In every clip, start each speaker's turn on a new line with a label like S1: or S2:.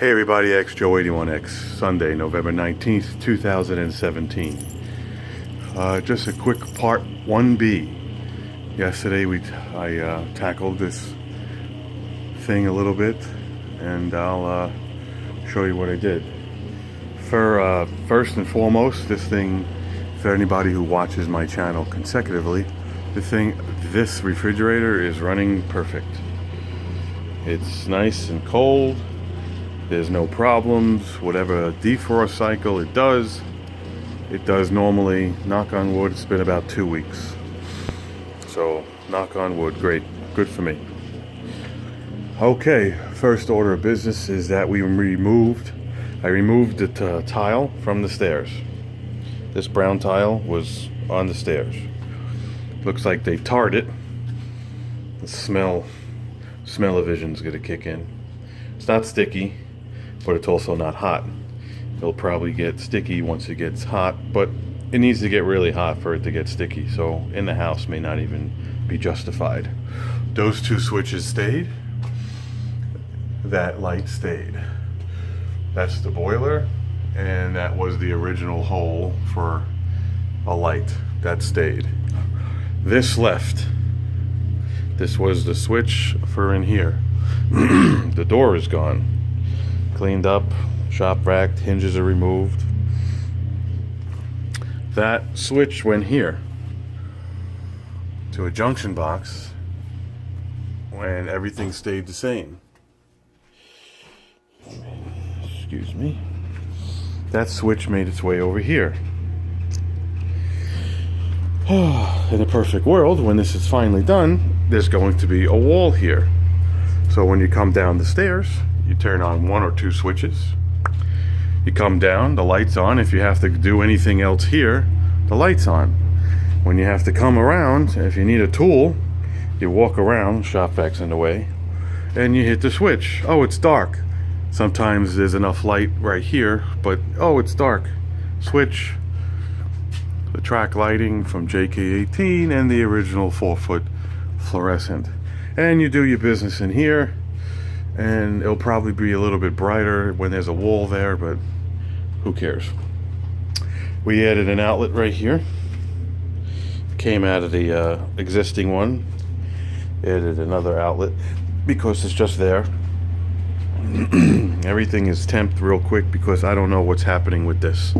S1: Hey everybody, XJoe81X, Sunday, November 19th, 2017. Just a quick part 1B. Yesterday I tackled this thing a little bit, and I'll show you what I did. For first and foremost, this thing, for anybody who watches my channel consecutively, this refrigerator is running perfect. It's nice and cold. There's no problems. Whatever defrost cycle it does normally. Knock on wood, it's been about 2 weeks. So, knock on wood, great. Good for me. Okay, first order of business is that I removed the tile from the stairs. This brown tile was on the stairs. Looks like they tarred it. The smell-o-vision's gonna kick in. It's not sticky, but it's also not hot. It'll probably get sticky once it gets hot, but it needs to get really hot for it to get sticky, so in the house may not even be justified. Those two switches stayed. That light stayed. That's the boiler, and that was the original hole for a light. That stayed. This left. This was the switch for in here. The door is gone. Cleaned up, shop vac, hinges are removed. That switch went here to a junction box when everything stayed the same. Excuse me. That switch made its way over here. In a perfect world, when this is finally done, there's going to be a wall here. So when you come down the stairs, you turn on one or two switches. You come down, the light's on. If you have to do anything else here, the light's on. When you have to come around, if you need a tool, you walk around, shop vac's in the way, and you hit the switch. Oh, it's dark. Sometimes there's enough light right here, but oh, it's dark. Switch. The track lighting from JK18 and the original 4-foot fluorescent. And you do your business in here, and it'll probably be a little bit brighter when there's a wall there, but who cares? We added an outlet right here. Came out of the existing one. Added another outlet because it's just there. Everything is temped real quick because I don't know what's happening with this.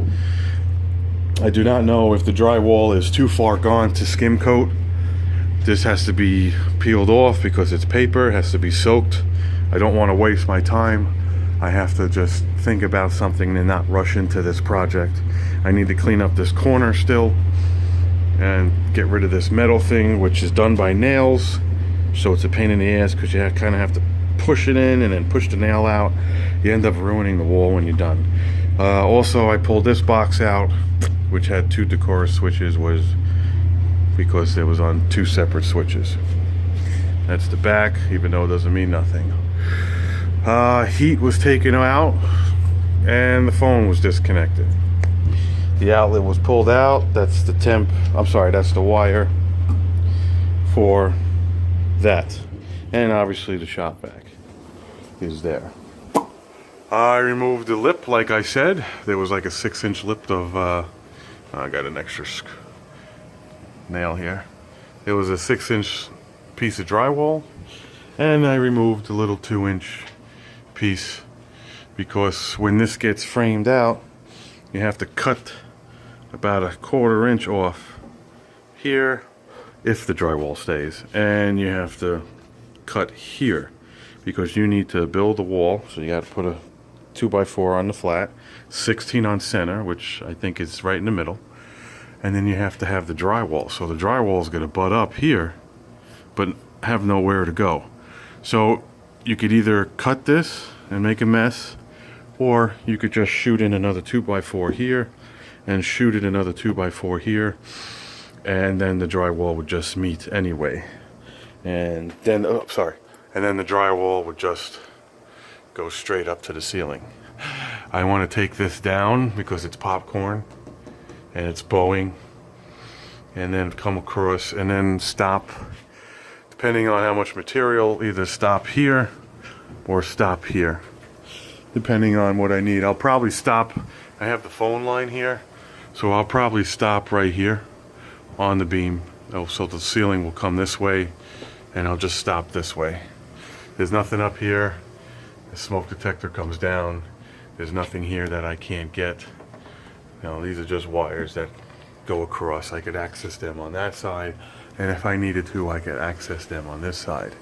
S1: I do not know if the drywall is too far gone to skim coat. This has to be peeled off because it's paper, it has to be soaked. I don't want to waste my time. I have to just think about something and not rush into this project. I need to clean up this corner still and get rid of this metal thing, which is done by nails. So it's a pain in the ass because you kind of have to push it in and then push the nail out. You end up ruining the wall when you're done. Also, I pulled this box out, which had two Decorus switches, because it was on two separate switches. That's the back, even though it doesn't mean nothing. Heat was taken out and the phone was disconnected. The outlet was pulled out. That's the that's the wire for that. And obviously the shop vac is there. I removed the lip, like I said. There was like a 6-inch lip of I got an extra nail here. It was a 6-inch piece of drywall, and I removed a little 2-inch piece because when this gets framed out, you have to cut about a 1/4 inch off here if the drywall stays, and you have to cut here because you need to build the wall. So you got to put a 2x4 on the flat, 16 on center, which I think is right in the middle. And then you have to have the drywall. So the drywall is going to butt up here, but have nowhere to go. So you could either cut this and make a mess, or you could just shoot in another 2x4 here, and shoot in another 2x4 here, and then the drywall would just meet anyway. And then, and then the drywall would just go straight up to the ceiling. I want to take this down because it's popcorn and it's bowing, and then come across and then stop, depending on how much material, either stop here or stop here. depending on what I need. I'll probably stop. I have the phone line here, so I'll probably stop right here on the beam. Oh, so the ceiling will come this way, and I'll just stop this way. There's nothing up here. The smoke detector comes down. There's nothing here that I can't get. These are just wires that go across. I could access them on that side, and if I needed to, I could access them on this side.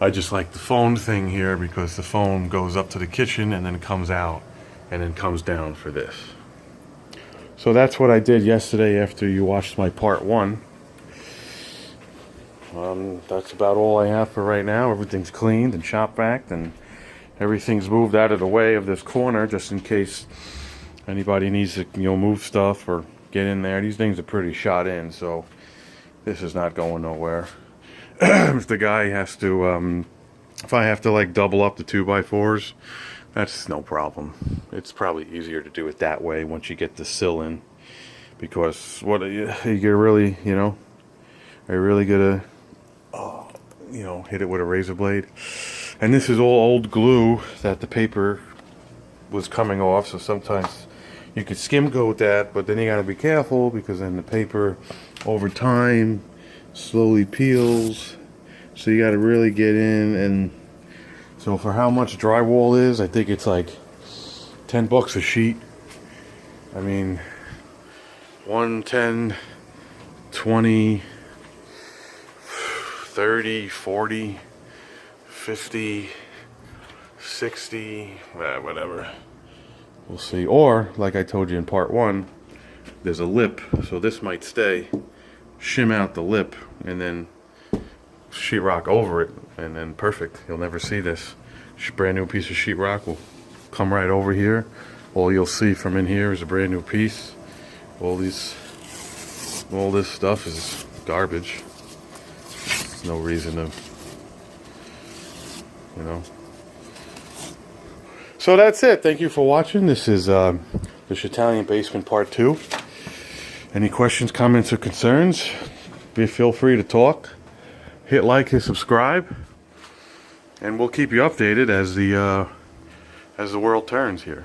S1: I just like the phone thing here because the phone goes up to the kitchen and then comes out and then comes down for this. So that's what I did yesterday after you watched my part 1. That's about all I have for right now. Everything's cleaned and shop vac, and everything's moved out of the way of this corner just in case anybody needs to, move stuff or get in there. These things are pretty shot in, so this is not going nowhere. If the guy has to, if I have to like double up the 2x4s, that's no problem. It's probably easier to do it that way once you get the sill in, because what you really, I really gotta, hit it with a razor blade. And this is all old glue that the paper was coming off, so sometimes you could skim coat that, but then you gotta be careful because then the paper over time slowly peels, so you got to really get in. And so for how much drywall is, I think it's like $10 a sheet. I mean, 1, 10, 20, 30, 40, 50, 60, whatever, we'll see. Or like I told you in part 1, there's a lip, so this might stay. Shim out the lip and then sheetrock over it, and then perfect. You'll never see this. Brand new piece of sheetrock will come right over here. All you'll see from in here is a brand new piece. All this stuff is garbage. There's no reason to, So that's it. Thank you for watching. This is the Shitalian Basement Part 2. Any questions, comments, or concerns? Feel free to talk. Hit like and subscribe, and we'll keep you updated as the world turns here.